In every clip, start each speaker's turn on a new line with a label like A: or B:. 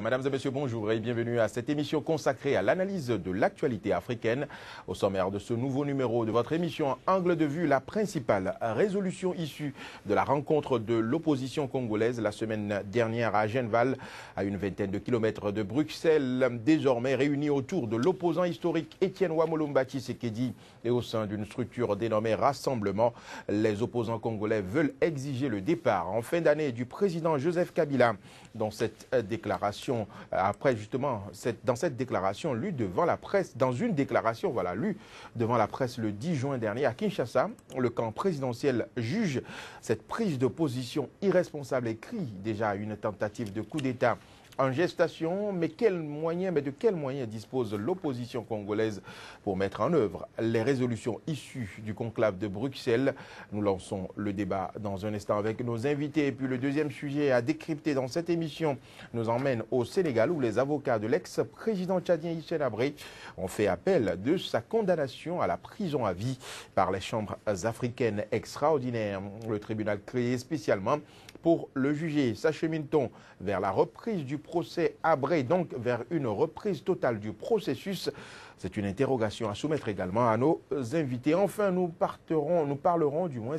A: Mesdames et messieurs, bonjour et bienvenue à cette émission consacrée à l'analyse de l'actualité africaine. Au sommaire de ce nouveau numéro de votre émission Angle de vue, la principale résolution issue de la rencontre de l'opposition congolaise la semaine dernière à Genval, à une vingtaine de kilomètres de Bruxelles, désormais réunie autour de l'opposant historique Etienne Wamolomba Tshisekedi et au sein d'une structure dénommée Rassemblement. Les opposants congolais veulent exiger le départ en fin d'année du président Joseph Kabila. Dans cette déclaration, dans cette déclaration lue devant la presse, lue devant la presse le 10 juin dernier à Kinshasa, le camp présidentiel juge cette prise de position irresponsable et crie déjà à une tentative de coup d'État en gestation. Mais de quels moyens dispose l'opposition congolaise pour mettre en œuvre les résolutions issues du conclave de Bruxelles? Nous lançons le débat dans un instant avec nos invités. Et puis le deuxième sujet à décrypter dans cette émission nous emmène au Sénégal, où les avocats de l'ex-président tchadien Hissène Habré ont fait appel de sa condamnation à la prison à vie par les chambres africaines extraordinaires. Le tribunal créé spécialement pour le juger. S'achemine-t-on vers la reprise du procès Habré, donc vers une reprise totale du processus? C'est une interrogation à soumettre également à nos invités. Enfin, nous parlerons du moins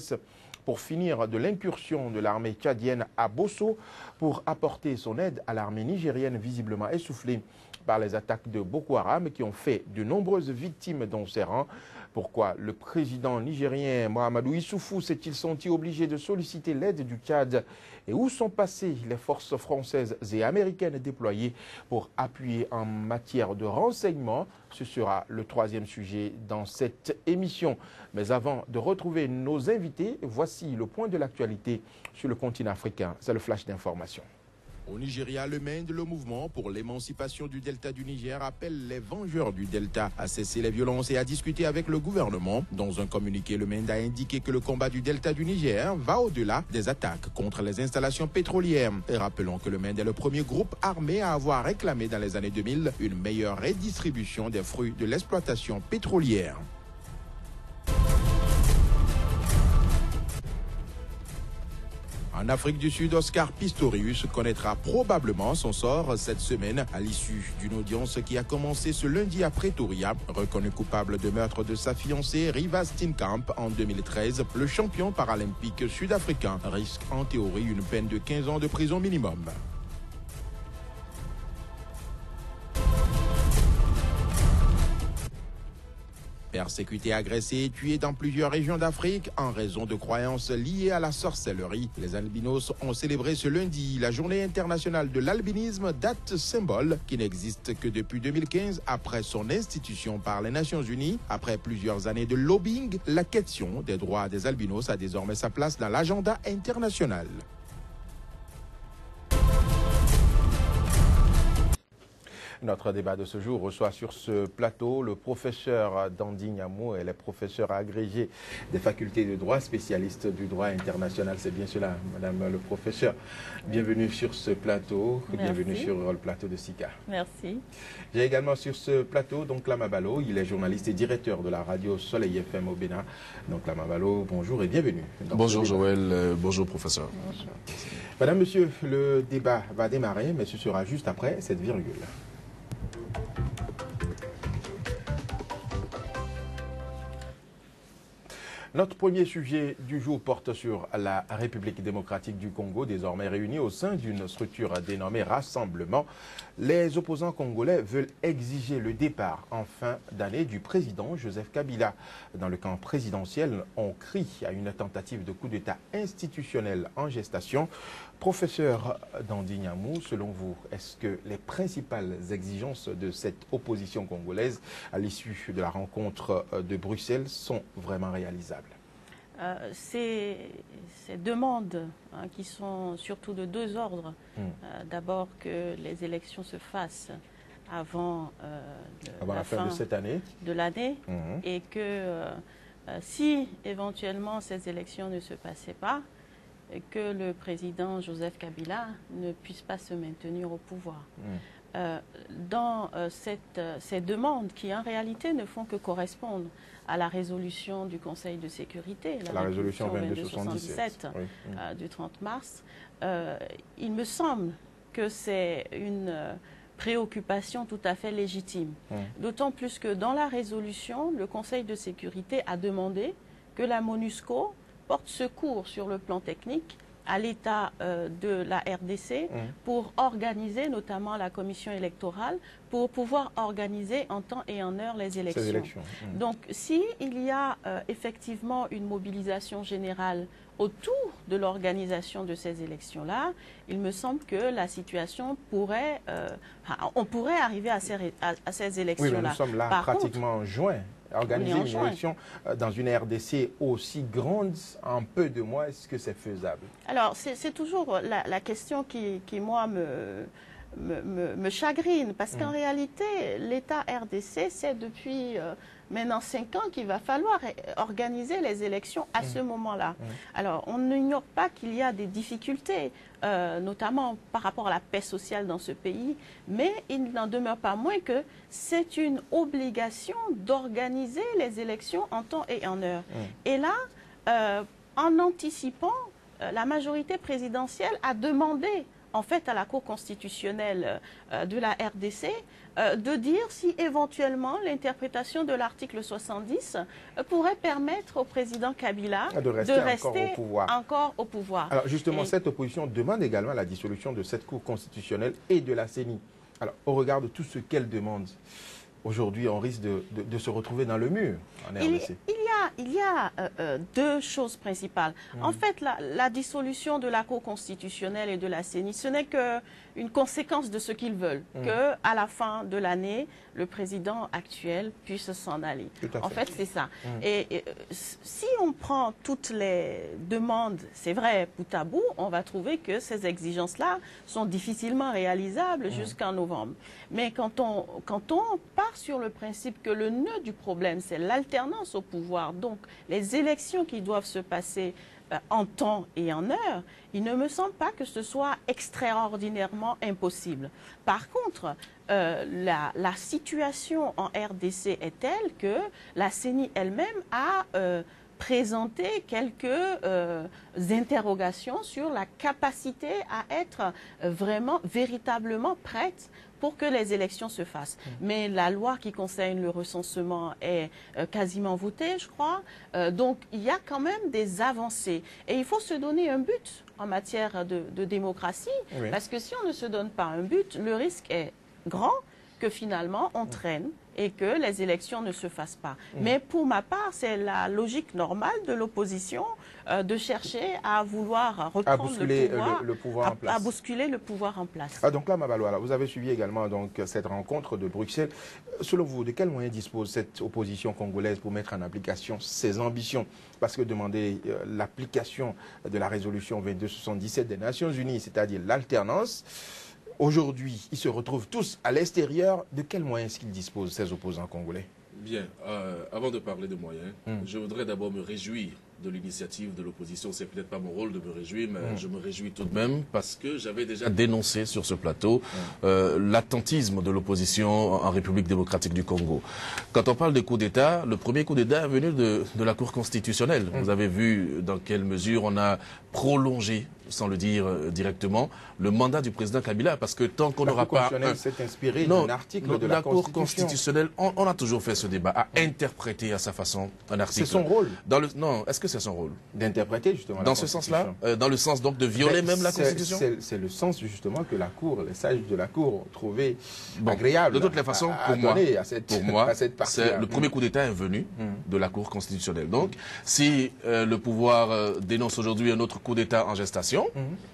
A: pour finir de l'incursion de l'armée tchadienne à Bosso pour apporter son aide à l'armée nigérienne visiblement essoufflée par les attaques de Boko Haram qui ont fait de nombreuses victimes dans ses rangs. Pourquoi le président nigérien Mahamadou Issoufou s'est-il senti obligé de solliciter l'aide du Tchad? Et où sont passées les forces françaises et américaines déployées pour appuyer en matière de renseignement? Ce sera le troisième sujet dans cette émission. Mais avant de retrouver nos invités, voici le point de l'actualité sur le continent africain. C'est le flash d'information. Au Nigeria, le MEND, le mouvement pour l'émancipation du delta du Niger, appelle les vengeurs du delta à cesser les violences et à discuter avec le gouvernement. Dans un communiqué, le MEND a indiqué que le combat du delta du Niger va au-delà des attaques contre les installations pétrolières. Et rappelons que le MEND est le premier groupe armé à avoir réclamé dans les années 2000 une meilleure redistribution des fruits de l'exploitation pétrolière. En Afrique du Sud, Oscar Pistorius connaîtra probablement son sort cette semaine à l'issue d'une audience qui a commencé ce lundi à Pretoria. Reconnu coupable de meurtre de sa fiancée Riva Steenkamp en 2013, le champion paralympique sud-africain risque en théorie une peine de 15 ans de prison minimum. Persécutés, agressés et tués dans plusieurs régions d'Afrique en raison de croyances liées à la sorcellerie. Les albinos ont célébré ce lundi la journée internationale de l'albinisme, date symbole qui n'existe que depuis 2015 après son institution par les Nations Unies. Après plusieurs années de lobbying, la question des droits des albinos a désormais sa place dans l'agenda international. Notre débat de ce jour reçoit sur ce plateau le professeur Dandy Nyamou. Elle est professeure agrégée des facultés de droit, spécialiste du droit international. C'est bien cela, madame le professeur. Bienvenue sur ce plateau. Merci. Bienvenue sur le plateau de SICA.
B: Merci.
A: J'ai également sur ce plateau donc Lama Balo. Il est journaliste et directeur de la radio Soleil FM au Bénin. Donc Lama Balo, bonjour et bienvenue.
C: Bonjour Joël, bonjour professeur.
A: Bonjour. Madame, monsieur, le débat va démarrer, mais ce sera juste après cette virgule. Notre premier sujet du jour porte sur la République démocratique du Congo, désormais réunie au sein d'une structure dénommée Rassemblement. Les opposants congolais veulent exiger le départ en fin d'année du président Joseph Kabila. Dans le camp présidentiel, on crie à une tentative de coup d'État institutionnel en gestation. Professeur Dandy Nyamou, selon vous, est-ce que les principales exigences de cette opposition congolaise à l'issue de la rencontre de Bruxelles sont vraiment réalisables?
B: Ces demandes qui sont surtout de deux ordres. D'abord que les élections se fassent avant
A: la fin de cette année.
B: Et que si éventuellement ces élections ne se passaient pas, que le président Joseph Kabila ne puisse pas se maintenir au pouvoir. Dans ces demandes qui en réalité ne font que correspondre à la résolution du Conseil de sécurité,
A: la résolution 2277
B: du 30 mars, il me semble que c'est une préoccupation tout à fait légitime. D'autant plus que dans la résolution, le Conseil de sécurité a demandé que la MONUSCO porte secours sur le plan technique à l'État de la RDC pour organiser notamment la commission électorale, pour pouvoir organiser en temps et en heure les élections. Donc, s'il y a effectivement une mobilisation générale autour de l'organisation de ces élections-là, il me semble que la situation pourrait... on pourrait arriver à ces élections-là.
A: Oui, mais nous sommes là pratiquement en juin. Organiser une élection dans une RDC aussi grande en peu de mois, est-ce que c'est faisable?
B: Alors, c'est toujours la question qui moi, me chagrine, parce qu'en réalité, l'État RDC, c'est depuis maintenant 5 ans qu'il va falloir organiser les élections à ce moment-là. Alors, on n'ignore pas qu'il y a des difficultés, notamment par rapport à la paix sociale dans ce pays, mais il n'en demeure pas moins que c'est une obligation d'organiser les élections en temps et en heure. Et là, en anticipant, la majorité présidentielle a demandé en fait à la Cour constitutionnelle de la RDC de dire si éventuellement l'interprétation de l'article 70 pourrait permettre au président Kabila de rester encore au pouvoir.
A: Alors justement, cette opposition demande également la dissolution de cette Cour constitutionnelle et de la CENI. Alors au regard de tout ce qu'elle demande, aujourd'hui on risque de se retrouver dans le mur en RDC.
B: Il y a deux choses principales. En fait, la dissolution de la Cour constitutionnelle et de la CENI, ce n'est qu'une conséquence de ce qu'ils veulent, qu'à la fin de l'année, le président actuel puisse s'en aller. En fait, c'est ça. Et si on prend toutes les demandes, c'est vrai, bout à bout, on va trouver que ces exigences-là sont difficilement réalisables jusqu'en novembre. Mais quand on part sur le principe que le nœud du problème, c'est l'alternance au pouvoir, donc les élections qui doivent se passer en temps et en heure, il ne me semble pas que ce soit extraordinairement impossible. Par contre, la situation en RDC est telle que la CENI elle-même a présenté quelques interrogations sur la capacité à être véritablement prête pour que les élections se fassent. Mais la loi qui concerne le recensement est quasiment votée, je crois. Donc, il y a quand même des avancées. Et il faut se donner un but en matière de démocratie, parce que si on ne se donne pas un but, le risque est grand que finalement on traîne et que les élections ne se fassent pas. Mais pour ma part, c'est la logique normale de l'opposition de chercher à vouloir reprendre
A: le pouvoir en place.
B: À bousculer le pouvoir en place.
A: Ah, donc là, Mabaloala, vous avez suivi également donc, cette rencontre de Bruxelles. Selon vous, de quels moyens dispose cette opposition congolaise pour mettre en application ses ambitions? Parce que demander l'application de la résolution 2277 des Nations Unies, c'est-à-dire l'alternance, aujourd'hui, ils se retrouvent tous à l'extérieur. De quels moyens est-ce qu'ils disposent, ces opposants congolais?
C: Bien, avant de parler de moyens, je voudrais d'abord me réjouir de l'initiative de l'opposition. C'est peut-être pas mon rôle de me réjouir, mais je me réjouis tout de même parce que j'avais déjà dénoncé sur ce plateau l'attentisme de l'opposition en République démocratique du Congo. Quand on parle de coup d'État, le premier coup d'État est venu de la Cour constitutionnelle. Vous avez vu dans quelle mesure on a prolongé, sans le dire directement, le mandat du président Kabila, parce que tant qu'on n'aura pas...
A: La Cour s'est inspirée d'un article de la
C: Cour constitutionnelle, on a toujours fait ce débat, à interpréter à sa façon un article.
A: C'est son rôle.
C: Non, est-ce que c'est son rôle?
A: D'interpréter justement
C: dans ce sens-là, dans le sens donc de violer même la Constitution.
A: C'est le sens justement que la Cour, les sages de la Cour ont trouvé agréable.
C: De toutes les façons, pour moi, c'est le premier coup d'État est venu de la Cour constitutionnelle. Donc, si le pouvoir dénonce aujourd'hui un autre coup d'État en gestation,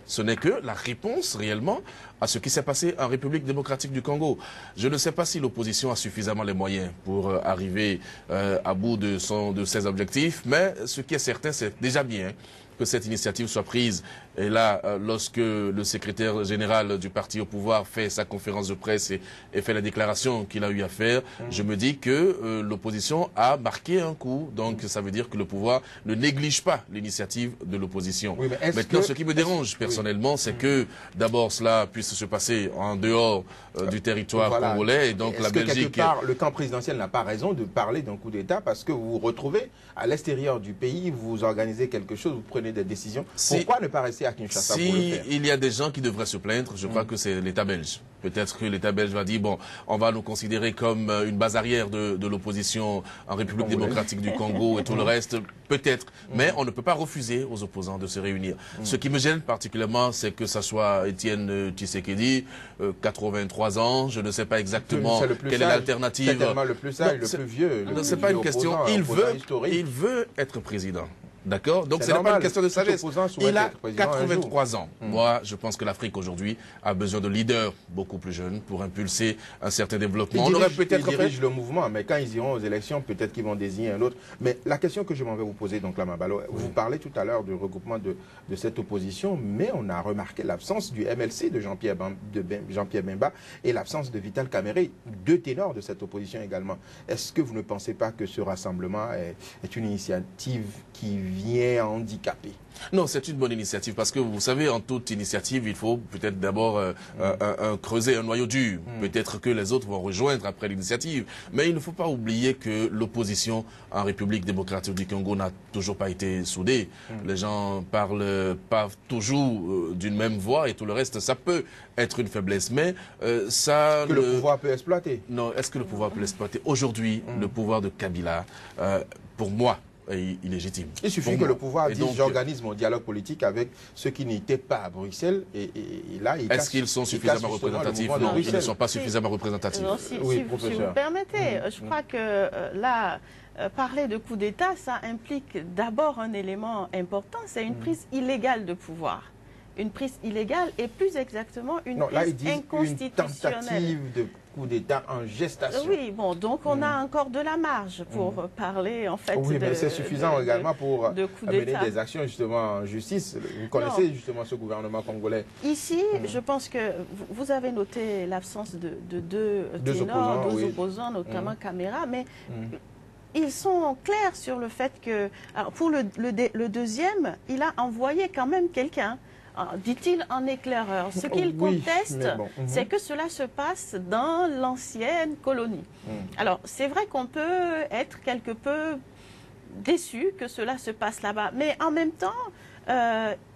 C: ce n'est que la réponse réellement à ce qui s'est passé en République démocratique du Congo. Je ne sais pas si l'opposition a suffisamment les moyens pour arriver à bout de ses objectifs, mais ce qui est certain, c'est déjà bien que cette initiative soit prise. Et là, lorsque le secrétaire général du parti au pouvoir fait sa conférence de presse et fait la déclaration qu'il a eu à faire, je me dis que l'opposition a marqué un coup. Donc, ça veut dire que le pouvoir ne néglige pas l'initiative de l'opposition. Oui, maintenant, ce qui me dérange personnellement, c'est que d'abord cela puisse se passer en dehors du territoire congolais. Et donc, la Belgique...
A: quelque part, le camp présidentiel n'a pas raison de parler d'un coup d'État parce que vous vous retrouvez à l'extérieur du pays, vous organisez quelque chose, vous prenez donner des décisions. Pourquoi ne pas rester à Kinshasa pour le faire?
C: Il y a des gens qui devraient se plaindre, je crois que c'est l'État belge. Peut-être que l'État belge va dire, bon, on va nous considérer comme une base arrière de l'opposition en République démocratique du Congo et tout le reste, peut-être. Mais on ne peut pas refuser aux opposants de se réunir. Ce qui me gêne particulièrement, c'est que ça soit Étienne Tshisekedi, 83 ans, je ne sais pas exactement quelle est l'alternative.
A: C'est tellement le plus sage, le plus vieux.
C: C'est pas une question, il veut être président. D'accord? Donc ce n'est pas une question de sagesse. Il a 83 ans. Moi, je pense que l'Afrique aujourd'hui a besoin de leaders beaucoup plus jeunes pour impulser un certain développement.
A: Ils dirigent le mouvement, mais quand ils iront aux élections, peut-être qu'ils vont désigner un autre. Mais la question que je m'en vais vous poser, donc là, Mabalo, vous parlez tout à l'heure du regroupement de cette opposition, mais on a remarqué l'absence du MLC de Jean-Pierre Bemba et l'absence de Vital Kamerhe, deux ténors de cette opposition également. Est-ce que vous ne pensez pas que ce rassemblement est une initiative qui vient handicaper?
C: Non, c'est une bonne initiative parce que vous savez, en toute initiative, il faut peut-être d'abord creuser un noyau dur. Peut-être que les autres vont rejoindre après l'initiative. Mais il ne faut pas oublier que l'opposition en République démocratique du Congo n'a toujours pas été soudée. Les gens parlent pas toujours d'une même voix et tout le reste, ça peut être une faiblesse. Mais ça...
A: Que le pouvoir peut exploiter.
C: Non, est-ce que le pouvoir peut l'exploiter? Aujourd'hui, le pouvoir de Kabila, pour moi, illégitime.
A: Il suffit que le pouvoir dise j'organise mon dialogue politique avec ceux qui n'étaient pas à Bruxelles et là
C: est-ce qu'ils sont suffisamment représentatifs? Non, ils ne sont pas suffisamment représentatifs.
B: Si vous permettez, je crois que là, parler de coup d'État, ça implique d'abord un élément important, c'est une prise illégale de pouvoir. Une prise illégale et plus exactement une prise inconstitutionnelle.
A: Une tentative de coup d'État en gestation.
B: Oui, bon, donc on a encore de la marge pour parler en fait
A: oui, mais c'est suffisant également pour mener des actions justement en justice. Vous connaissez justement ce gouvernement congolais.
B: Ici, je pense que vous avez noté l'absence de deux ténors, deux opposants, notamment Camara, mais ils sont clairs sur le fait que, alors pour le deuxième, il a envoyé quand même quelqu'un. Dit-il en éclaireur. Ce qu'il conteste, c'est que cela se passe dans l'ancienne colonie. Alors, c'est vrai qu'on peut être quelque peu déçu que cela se passe là-bas, mais en même temps...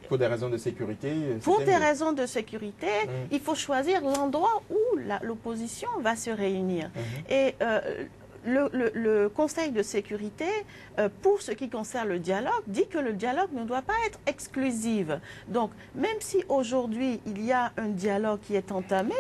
A: pour des raisons de sécurité?
B: Pour des raisons de sécurité, il faut choisir l'endroit où l'opposition va se réunir. Et... Le Conseil de sécurité, pour ce qui concerne le dialogue, dit que le dialogue ne doit pas être exclusif. Donc, même si aujourd'hui il y a un dialogue qui est entamé,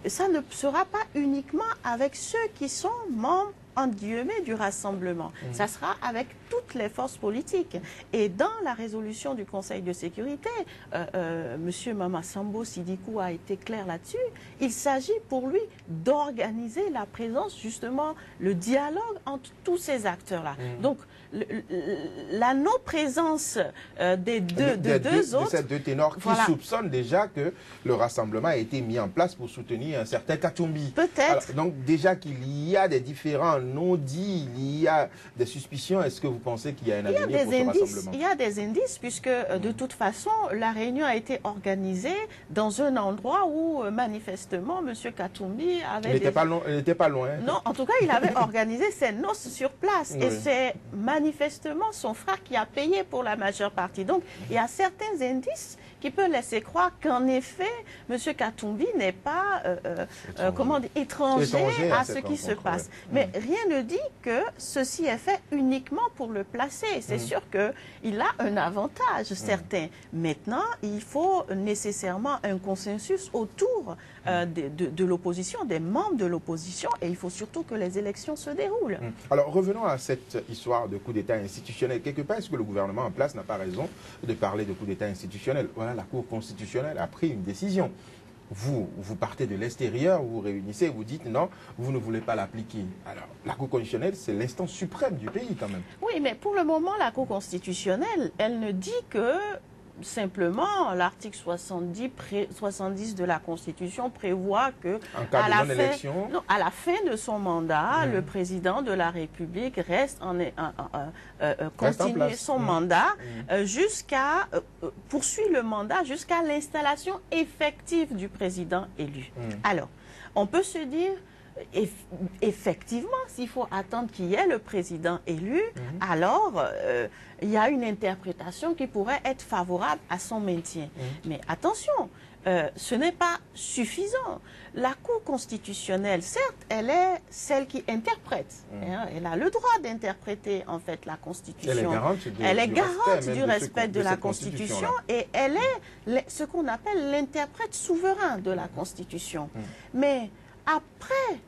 B: ça ne sera pas uniquement avec ceux qui sont membres entre guillemets du rassemblement. Ça sera avec toutes les forces politiques. Et dans la résolution du Conseil de sécurité, M. Mama Sambo Sidikou a été clair là-dessus. Il s'agit pour lui d'organiser la présence, justement, le dialogue entre tous ces acteurs-là. Donc, la non-présence des deux autres...
A: De ces deux ténors qui soupçonnent déjà que le rassemblement a été mis en place pour soutenir un certain Katumbi.
B: Peut-être.
A: Donc déjà qu'il y a des différents non-dits, il y a des suspicions. Est-ce que vous pensez qu'il y a un avenir pour ce rassemblement?
B: Il y a des indices puisque de toute façon, la réunion a été organisée dans un endroit où manifestement M. Katumbi avait...
A: Il n'était pas loin.
B: Non, en tout cas, il avait organisé ses noces sur place. Et c'est manifestement son frère qui a payé pour la majeure partie. Donc, il y a certains indices qui peuvent laisser croire qu'en effet, M. Katumbi n'est pas étranger à ce qui se passe. Mais rien ne dit que ceci est fait uniquement pour le placer. C'est sûr qu'il a un avantage certain. Maintenant, il faut nécessairement un consensus autour de l'opposition, des membres de l'opposition, et il faut surtout que les élections se déroulent.
A: Alors, revenons à cette histoire de coup d'État institutionnel. Quelque part, est-ce que le gouvernement en place n'a pas raison de parler de coup d'État institutionnel? Voilà, la Cour constitutionnelle a pris une décision. Vous partez de l'extérieur, vous vous réunissez, vous dites non, vous ne voulez pas l'appliquer. Alors, la Cour constitutionnelle, c'est l'instance suprême du pays quand même.
B: Oui, mais pour le moment, la Cour constitutionnelle, elle ne dit que... Simplement, l'article 70 de la Constitution prévoit que à la fin de son mandat, le président de la République reste continue son mandat poursuit le mandat jusqu'à l'installation effective du président élu. Alors, on peut se dire effectivement, s'il faut attendre qu'il y ait le président élu, alors il y a une interprétation qui pourrait être favorable à son maintien. Mais attention, ce n'est pas suffisant. La Cour constitutionnelle, certes, elle est celle qui interprète. Elle a le droit d'interpréter, en fait, la Constitution. Elle est garante du respect de la Constitution et elle est ce qu'on appelle l'interprète souverain de la Constitution. Mais après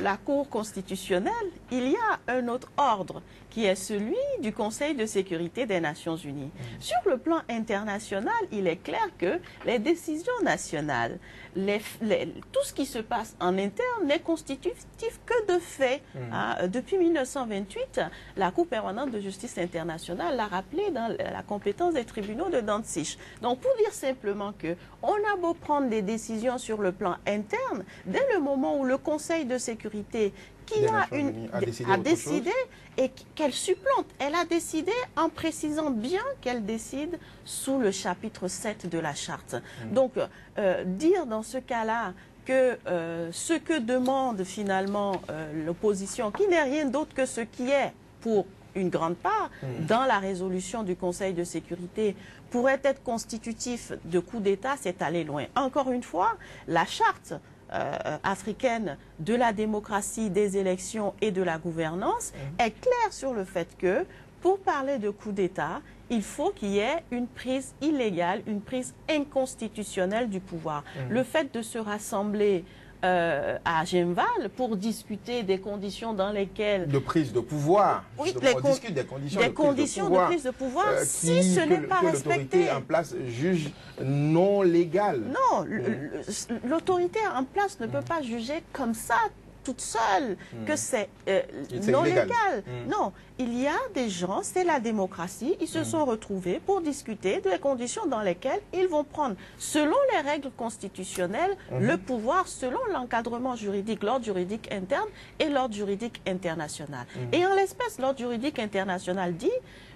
B: la Cour constitutionnelle, il y a un autre ordre qui est celui du Conseil de sécurité des Nations Unies. Sur le plan international, il est clair que les décisions nationales, tout ce qui se passe en interne n'est constitutif que de fait. Depuis 1928, la Cour permanente de justice internationale l'a rappelé dans la compétence des tribunaux de Danzig. Donc, pour dire simplement que on a beau prendre des décisions sur le plan interne, dès le moment où le Conseil de sécurité a décidé et qu'elle supplante. Elle a décidé en précisant bien qu'elle décide sous le chapitre 7 de la charte. Donc, dire dans ce cas-là que ce que demande finalement l'opposition, qui n'est rien d'autre que ce qui est pour une grande part dans la résolution du Conseil de sécurité, pourrait être constitutif de coup d'État, c'est aller loin. Encore une fois, la charte africaine de la démocratie, des élections et de la gouvernance est claire sur le fait que pour parler de coup d'État, il faut qu'il y ait une prise illégale, une prise inconstitutionnelle du pouvoir. Le fait de se rassembler à Genval pour discuter des conditions dans lesquelles...
A: De prise de pouvoir.
B: Oui,
A: on discute des conditions
B: de prise de pouvoir si ce n'est pas respecté.
A: L'autorité en place juge non légal.
B: Non, l'autorité en place ne peut pas juger comme ça toute seule que c'est non légal. Non, il y a des gens, c'est la démocratie, ils se sont retrouvés pour discuter des conditions dans lesquelles ils vont prendre, selon les règles constitutionnelles, le pouvoir selon l'encadrement juridique, l'ordre juridique interne et l'ordre juridique international. Et en l'espèce, l'ordre juridique international dit,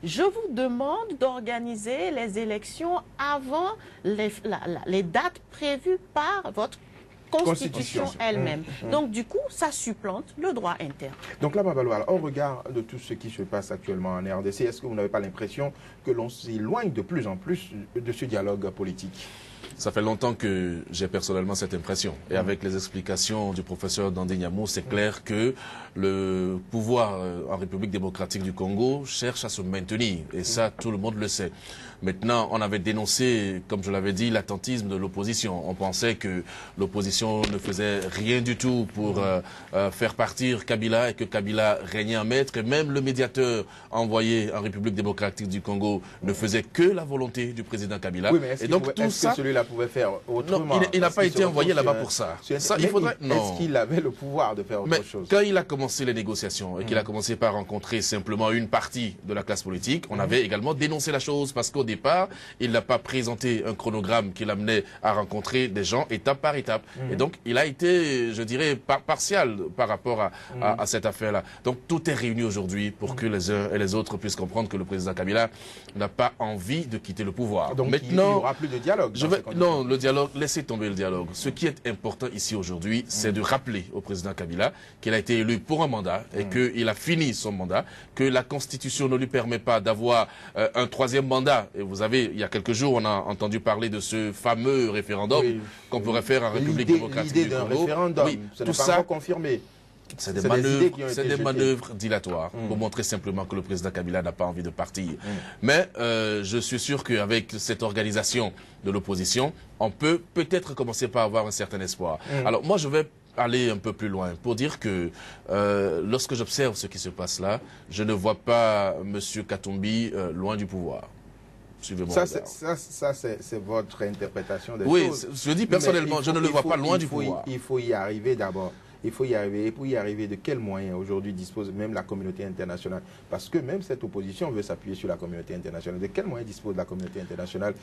B: je vous demande d'organiser les élections avant les dates prévues par votre Constitution elle-même. Donc, du coup, ça supplante le droit interne.
A: Donc là, Babaloala, au regard de tout ce qui se passe actuellement en RDC, est-ce que vous n'avez pas l'impression que l'on s'éloigne de plus en plus de ce dialogue politique?
C: Ça fait longtemps que j'ai personnellement cette impression. Et avec les explications du professeur Dandé Nyamou, c'est clair que le pouvoir en République démocratique du Congo cherche à se maintenir. Et ça, tout le monde le sait. Maintenant, on avait dénoncé, comme je l'avais dit, l'attentisme de l'opposition. On pensait que l'opposition ne faisait rien du tout pour faire partir Kabila et que Kabila régnait en maître. Et même le médiateur envoyé en République démocratique du Congo ne faisait que la volonté du président Kabila.
A: Oui, mais est-ce que celui-là pouvait faire autrement?
C: Non, il n'a pas été envoyé là-bas pour ça.
A: Est-ce qu'il avait le pouvoir de faire autre chose?
C: Quand il a commencé les négociations et qu'il a commencé par rencontrer simplement une partie de la classe politique, on avait également dénoncé la chose parce qu'au départ, il n'a pas présenté un chronogramme qui l'amenait à rencontrer des gens étape par étape. Et donc, il a été, je dirais, partial par rapport à cette affaire-là. Donc, tout est réuni aujourd'hui pour que les uns et les autres puissent comprendre que le président Kabila n'a pas envie de quitter le pouvoir.
A: Donc, maintenant, il n'y aura plus de dialogue.
C: Non, le dialogue, laissez tomber le dialogue. Ce qui est important ici aujourd'hui, c'est de rappeler au président Kabila qu'il a été élu pour un mandat et qu'il a fini son mandat, que la Constitution ne lui permet pas d'avoir un troisième mandat. Et vous savez, il y a quelques jours, on a entendu parler de ce fameux référendum qu'on pourrait faire en République démocratique du Congo.
A: L'idée d'un référendum, ce n'est pas encore confirmé.
C: C'est des manœuvres dilatoires pour montrer simplement que le président Kabila n'a pas envie de partir. Mais je suis sûr qu'avec cette organisation de l'opposition, on peut peut-être commencer par avoir un certain espoir. Alors moi, je vais aller un peu plus loin pour dire que lorsque j'observe ce qui se passe là, je ne vois pas M. Katumbi loin du pouvoir.
A: Ça, c'est votre interprétation des choses.
C: Oui, je dis personnellement, je ne le vois pas loin du pouvoir.
A: Il faut y arriver d'abord. Il faut y arriver. Et pour y arriver, de quels moyens aujourd'hui dispose même la communauté internationale? Parce que même cette opposition veut s'appuyer sur la communauté internationale. De quels moyens dispose la communauté internationale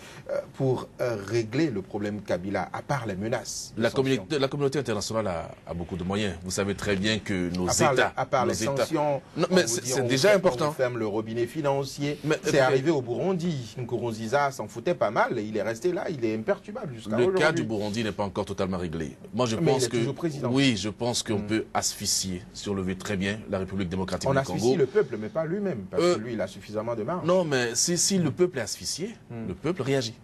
A: pour régler le problème Kabila, à part les menaces?
C: La communauté internationale a beaucoup de moyens. Vous savez très bien que nos États...
A: À part les sanctions...
C: Non, mais c'est déjà important.
A: On ferme le robinet financier. C'est arrivé au Burundi. Nkurunziza s'en foutait pas mal. Il est resté là. Il est imperturbable jusqu'à aujourd'hui.
C: Le cas du Burundi n'est pas encore totalement réglé. Moi, je pense que...
A: Il est toujours président.
C: Oui, je pense pense qu'on peut asphyxier, surlever très bien la République démocratique du Congo.
A: On asphyxie le peuple, mais pas lui-même, parce que lui, il a suffisamment de marge.
C: Non, mais si le peuple est asphyxié, le peuple réagit.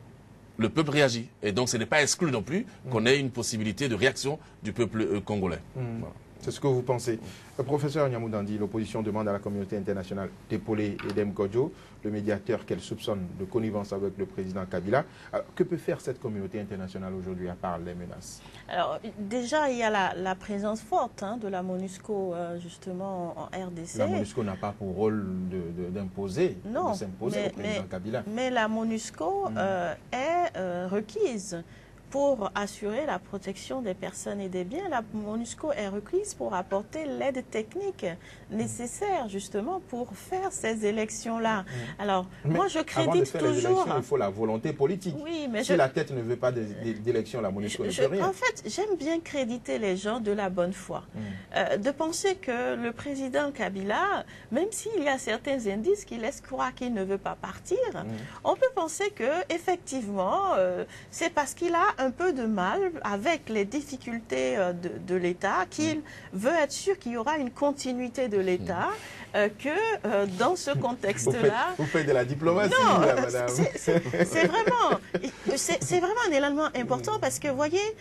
C: Le peuple réagit. Et donc, ce n'est pas exclu non plus qu'on ait une possibilité de réaction du peuple congolais. Voilà.
A: C'est ce que vous pensez. Professeur Nyamoudandi, l'opposition demande à la communauté internationale d'épauler Edem Kodjo, le médiateur qu'elle soupçonne de connivence avec le président Kabila. Alors, que peut faire cette communauté internationale aujourd'hui à part les menaces?
B: Alors, déjà, il y a la présence forte de la MONUSCO, justement, en RDC.
A: La MONUSCO n'a pas pour rôle d'imposer, de s'imposer au président Kabila.
B: Mais la MONUSCO est requise pour assurer la protection des personnes et des biens. La MONUSCO est requise pour apporter l'aide technique nécessaire justement pour faire ces élections-là. Alors, moi je crédite
A: toujours... Les élections, il faut la volonté politique.
B: Oui, mais
A: si la tête ne veut pas d'élections, la MONUSCO ne peut rien.
B: En fait, j'aime bien créditer les gens de la bonne foi. De penser que le président Kabila, même s'il y a certains indices qui laissent croire qu'il ne veut pas partir, on peut penser que effectivement, c'est parce qu'il a un peu de mal avec les difficultés de l'État, qu'il veut être sûr qu'il y aura une continuité de l'État, que dans ce contexte-là...
A: Vous faites de la diplomatie,
B: non,
A: là, madame.
B: C'est vraiment un élément important parce que, vous voyez,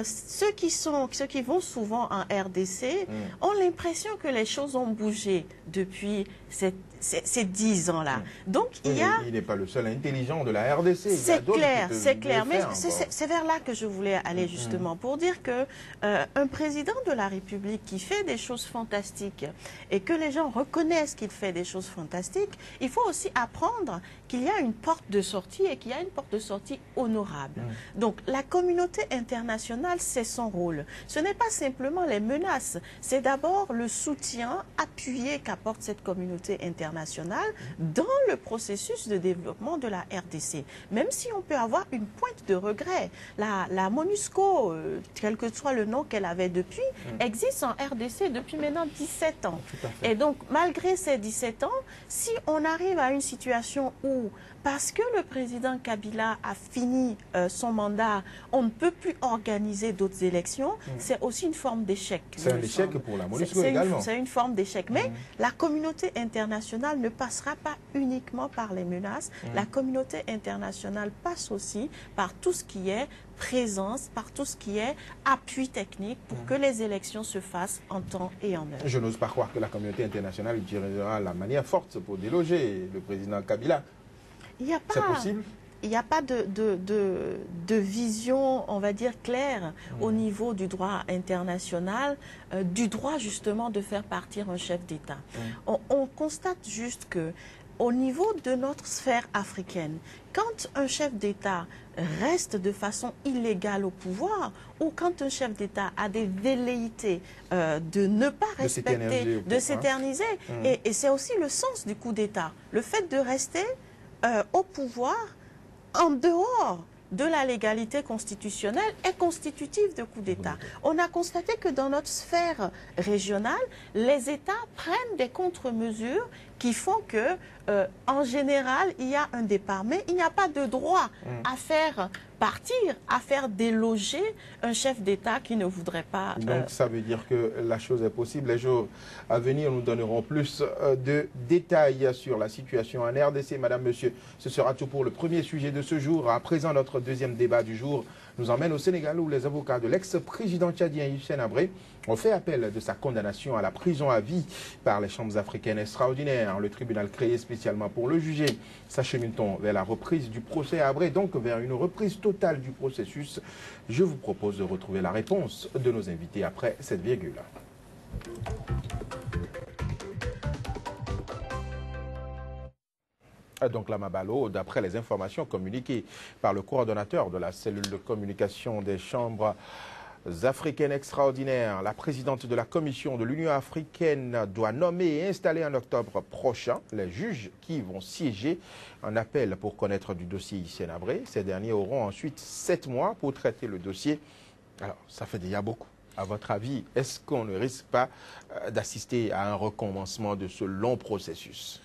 B: ceux qui vont souvent en RDC ont l'impression que les choses ont bougé depuis ces 10 ans-là. Donc, il
A: n'est pas le seul intelligent de la RDC.
B: C'est clair. Mais c'est vers là que je voulais aller justement, pour dire que un président de la République qui fait des choses fantastiques et que les gens reconnaissent qu'il fait des choses fantastiques, il faut aussi apprendre qu'il y a une porte de sortie et qu'il y a une porte de sortie honorable. Donc, la communauté internationale, c'est son rôle. Ce n'est pas simplement les menaces, c'est d'abord le soutien appuyé qu'apporte cette communauté internationale dans le processus de développement de la RDC. Même si on peut avoir une pointe de regret, la MONUSCO, quel que soit le nom qu'elle avait depuis, existe en RDC depuis maintenant 17 ans. Et donc, malgré ces 17 ans, si on arrive à une situation où, parce que le président Kabila a fini son mandat, on ne peut plus organiser d'autres élections, c'est aussi une forme d'échec.
A: C'est un échec pour la MONUSCO également.
B: C'est une forme d'échec. Mais la communauté internationale ne passera pas uniquement par les menaces. La communauté internationale passe aussi par tout ce qui est présence, par tout ce qui est appui technique pour que les élections se fassent en temps et en heure.
A: Je n'ose pas croire que la communauté internationale utilisera la manière forte pour déloger le président Kabila. C'est possible?
B: Il n'y a pas de vision, on va dire, claire au niveau du droit international, du droit justement de faire partir un chef d'État. On constate juste que au niveau de notre sphère africaine, quand un chef d'État reste de façon illégale au pouvoir, ou quand un chef d'État a des velléités de ne pas respecter, de s'éterniser, et c'est aussi le sens du coup d'État, le fait de rester au pouvoir en dehors de la légalité constitutionnelle est constitutive de coup d'État. On a constaté que dans notre sphère régionale, les États prennent des contre-mesures qui font que, en général, il y a un départ. Mais il n'y a pas de droit à faire partir, à faire déloger un chef d'État qui ne voudrait pas...
A: Donc ça veut dire que la chose est possible. Les jours à venir, nous donnerons plus de détails sur la situation en RDC. Madame, monsieur, ce sera tout pour le premier sujet de ce jour. À présent, notre deuxième débat du jour nous emmène au Sénégal où les avocats de l'ex-président tchadien Hissène Habré ont fait appel de sa condamnation à la prison à vie par les chambres africaines extraordinaires. Le tribunal créé spécialement pour le juger. S'achemine-t-on vers la reprise du procès à Habré, donc vers une reprise totale du processus? Je vous propose de retrouver la réponse de nos invités après cette virgule. Donc Lamabalo, d'après les informations communiquées par le coordonnateur de la cellule de communication des chambres africaines extraordinaires, la présidente de la commission de l'Union africaine doit nommer et installer en octobre prochain les juges qui vont siéger en appel pour connaître du dossier Hissène Habré. Ces derniers auront ensuite 7 mois pour traiter le dossier. Alors, ça fait déjà beaucoup. À votre avis, est-ce qu'on ne risque pas d'assister à un recommencement de ce long processus?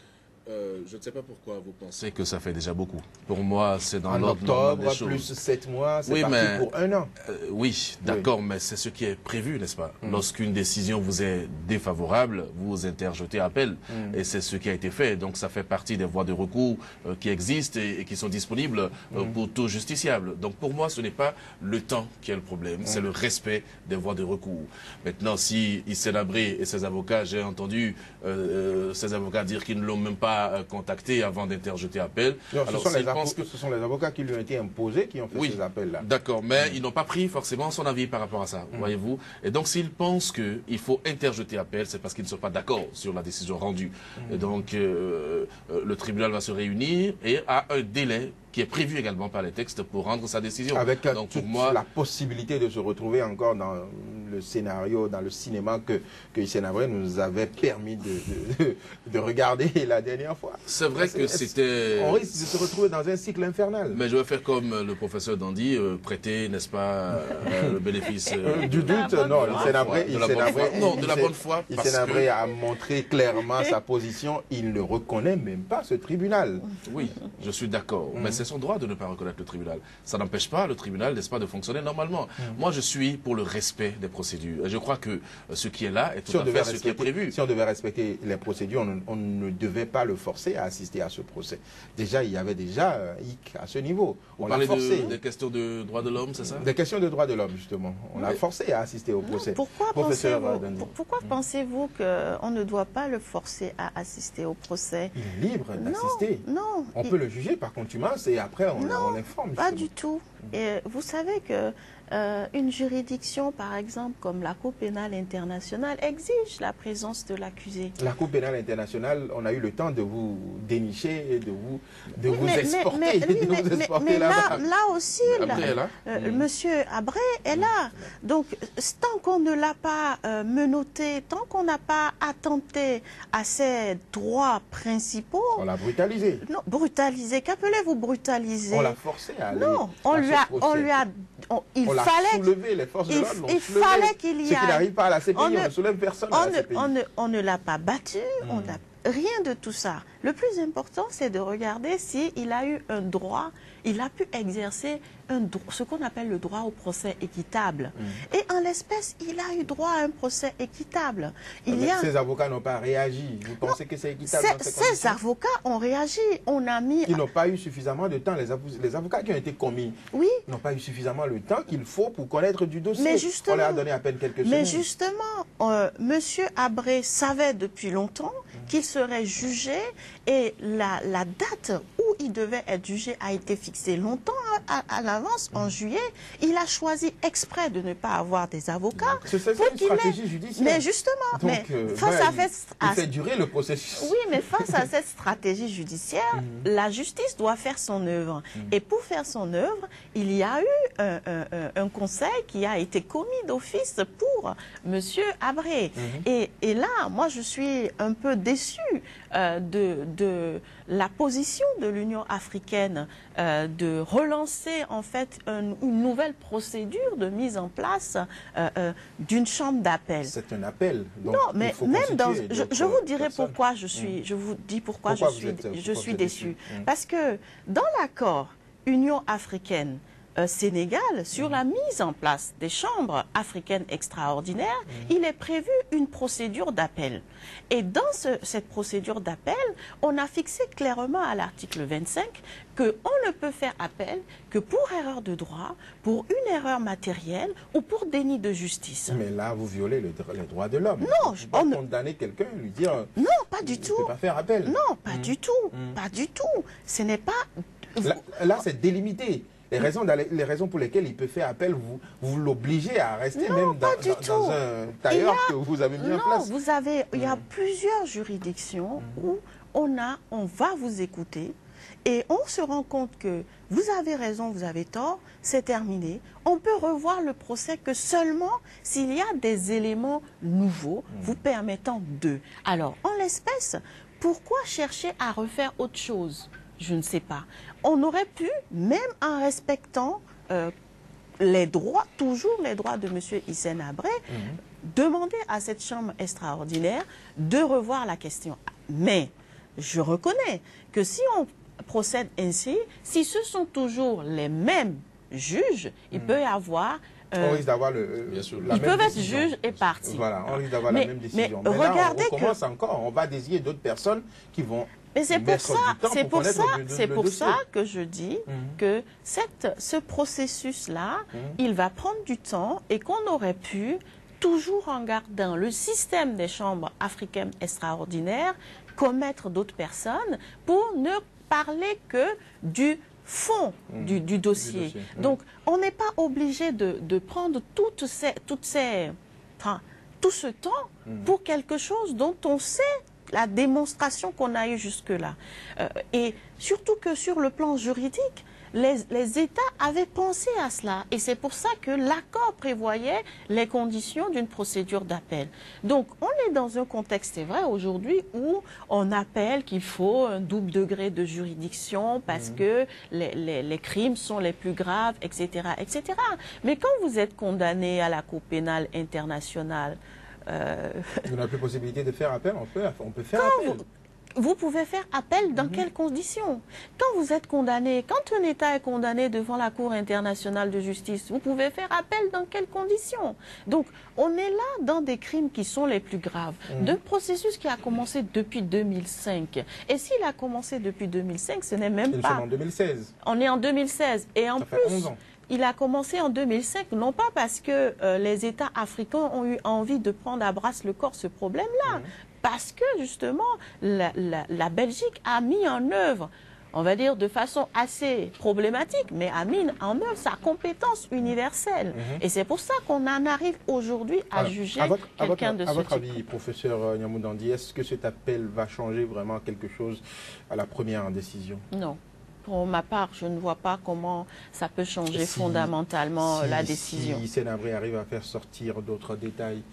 C: je ne sais pas pourquoi vous pensez que ça fait déjà beaucoup. Pour moi, c'est dans l'ordre
A: normal des choses. Plus 7 mois, c'est parti pour 1 an.
C: Oui, d'accord, mais c'est ce qui est prévu, n'est-ce pas? Lorsqu'une décision vous est défavorable, vous interjetez appel. Et c'est ce qui a été fait. Donc ça fait partie des voies de recours qui existent et qui sont disponibles pour tout justiciable. Donc pour moi, ce n'est pas le temps qui est le problème, c'est le respect des voies de recours. Maintenant, si Hissène Habré et ses avocats, j'ai entendu ces avocats dire qu'ils ne l'ont même pas contacté avant d'interjeter appel.
A: Non, alors, ce sont les avocats qui lui ont été imposés qui ont fait ces appels-là.
C: D'accord, mais ils n'ont pas pris forcément son avis par rapport à ça, voyez-vous. Et donc, s'ils pensent qu'il faut interjeter appel, c'est parce qu'ils ne sont pas d'accord sur la décision rendue. Et donc, le tribunal va se réunir et a un délai qui est prévu également par les textes pour rendre sa décision.
A: Avec donc, pour moi, la possibilité de se retrouver encore dans le scénario, dans le cinéma que Hissène Habré nous avait permis de regarder la dernière fois.
C: C'est vrai que c'était...
A: On risque de se retrouver dans un cycle infernal.
C: Mais je vais faire comme le professeur Dandy, prêter, n'est-ce pas, le bénéfice...
A: du doute, non, Hissène Habré...
C: Non, de la bonne foi.
A: Hissène Habré a montré clairement sa position. Il ne reconnaît même pas ce tribunal.
C: Oui, je suis d'accord. Mais c'est son droit de ne pas reconnaître le tribunal. Ça n'empêche pas le tribunal, n'est-ce pas, de fonctionner normalement. Moi, je suis pour le respect des procédures. Et je crois que ce qui est là est tout à fait ce qui est prévu.
A: Si on devait respecter les procédures, on ne devait pas le forcer à assister à ce procès. Déjà, il y avait déjà hic à ce niveau.
C: On parlait des questions de droits de l'homme, c'est ça?
A: Des questions de droits de l'homme, justement. On l'a forcé à assister au procès.
B: Pourquoi pensez-vous qu'on ne doit pas le forcer à assister au procès?
A: Il est libre d'assister.
B: Non.
A: On peut le juger par contumace et après on l'informe.
B: Pas du tout. Et vous savez que une juridiction, par exemple, comme la Cour pénale internationale, exige la présence de l'accusé.
A: La Cour pénale internationale, on a eu le temps de vous dénicher et de vous exporter.
B: Mais là aussi, Monsieur Habré est là. Donc, tant qu'on ne l'a pas menotté, tant qu'on n'a pas attenté à ses droits principaux...
A: On l'a brutalisé.
B: Non, brutalisé. Qu'appelez-vous brutaliser?
A: On l'a forcé à aller.
B: Non,
A: il fallait soulever les forces de l'ordre.
B: Il fallait qu'il y ait...
A: Ce qui n'arrive pas à la CPI, on ne soulève personne à la CPI.
B: On ne l'a pas battu, on n'a rien de tout ça. Le plus important, c'est de regarder s'il a eu un droit, il a pu exercer ce qu'on appelle le droit au procès équitable. Et en l'espèce, il a eu droit à un procès équitable.
A: Ces avocats n'ont pas réagi. Vous pensez que c'est équitable dans ces conditions?
B: Ces avocats ont réagi. On a mis...
A: Ils n'ont pas eu suffisamment de temps. Les avocats qui ont été commis n'ont pas eu suffisamment le temps qu'il faut pour connaître du dossier.
B: Mais justement,
A: on leur a donné à peine quelques semaines.
B: Mais justement, Monsieur Habré savait depuis longtemps qu'il serait jugé et la date où il devait être jugé a été fixée longtemps à l'avance, en juillet. Il a choisi exprès de ne pas avoir des avocats.
A: C'est une stratégie judiciaire.
B: Mais justement,
A: il fait durer le processus.
B: Oui, mais face à cette stratégie judiciaire, la justice doit faire son œuvre. Et pour faire son œuvre, il y a eu un conseil qui a été commis d'office pour Monsieur Habré. Et là, moi, je suis un peu déçue de la position de l'Union africaine de relancer en fait une nouvelle procédure de mise en place d'une chambre d'appel.
A: C'est un appel. Donc
B: non, mais même dans... Je vous dirai pourquoi je vous dis pourquoi je suis déçue. Parce que dans l'accord Union africaine Sénégal, sur la mise en place des chambres africaines extraordinaires, il est prévu une procédure d'appel. Et dans cette procédure d'appel, on a fixé clairement à l'article 25 qu'on ne peut faire appel que pour erreur de droit, pour une erreur matérielle ou pour déni de justice.
A: Mais là, vous violez les droits de l'homme.
B: Non,
A: on ne peut pas condamner quelqu'un et lui dire...
B: Non, pas du tout.
A: Il ne peut pas faire appel.
B: Non, pas du tout. Pas du tout. Ce n'est pas...
A: Là c'est délimité. Les raisons pour lesquelles il peut faire appel, vous l'obligez à rester même dans un tailleur que vous avez mis en place.
B: Non, il y a plusieurs juridictions où on va vous écouter et on se rend compte que vous avez raison, vous avez tort, c'est terminé. On peut revoir le procès que seulement s'il y a des éléments nouveaux vous permettant de. Alors, en l'espèce, pourquoi chercher à refaire autre chose ? Je ne sais pas. On aurait pu, même en respectant les droits, toujours les droits de M. Hissène Habré, demander à cette chambre extraordinaire de revoir la question. Mais je reconnais que si on procède ainsi, si ce sont toujours les mêmes juges, il peut y avoir...
A: on risque d'avoir
B: ils peuvent être juges et parties.
A: Voilà, on risque d'avoir la même décision. Mais
B: regardez
A: là, on commence encore, on va désigner d'autres personnes qui vont...
B: Mais c'est pour ça que je dis que ce processus-là, il va prendre du temps et qu'on aurait pu, toujours en gardant le système des chambres africaines extraordinaires, commettre d'autres personnes pour ne parler que du fond du dossier. Donc, on n'est pas obligé de prendre tout ce temps pour quelque chose dont on sait la démonstration qu'on a eue jusque-là. Et surtout que sur le plan juridique, les États avaient pensé à cela. Et c'est pour ça que l'accord prévoyait les conditions d'une procédure d'appel. Donc, on est dans un contexte, c'est vrai, aujourd'hui, où on appelle qu'il faut un double degré de juridiction parce que les crimes sont les plus graves, etc., etc. Mais quand vous êtes condamné à la Cour pénale internationale,
A: vous n'avez plus possibilité de faire appel, on peut faire appel.
B: Vous pouvez faire appel dans quelles conditions? Quand vous êtes condamné, quand un État est condamné devant la Cour internationale de justice, vous pouvez faire appel dans quelles conditions? Donc, on est là dans des crimes qui sont les plus graves, d'un processus qui a commencé depuis 2005. Et s'il a commencé depuis 2005, ce n'est même pas...
A: Nous sommes en 2016.
B: On est en 2016. Et en plus...
A: 11 ans.
B: Il a commencé en 2005, non pas parce que les États africains ont eu envie de prendre à bras le corps ce problème-là, parce que justement la Belgique a mis en œuvre, on va dire de façon assez problématique, mais a mis en œuvre sa compétence universelle. Et c'est pour ça qu'on en arrive aujourd'hui à juger quelqu'un de ce type.
A: À votre avis, professeur Nyamoudandi, est-ce que cet appel va changer vraiment quelque chose à la première décision?
B: Non. Pour ma part, je ne vois pas comment ça peut changer fondamentalement la décision.
A: Si Sénabré arrive à faire sortir d'autres détails,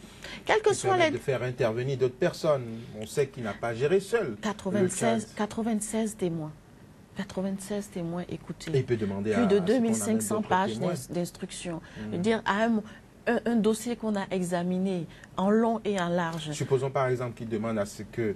B: quel que soit
A: de faire intervenir d'autres personnes, on sait qu'il n'a pas géré seul.
B: 96 témoins. 96 témoins écoutés.
A: Et il peut demander
B: plus de 2500 pages d'instruction. Je veux dire, à un dossier qu'on a examiné en long et en large.
A: Supposons par exemple qu'il demande à ce que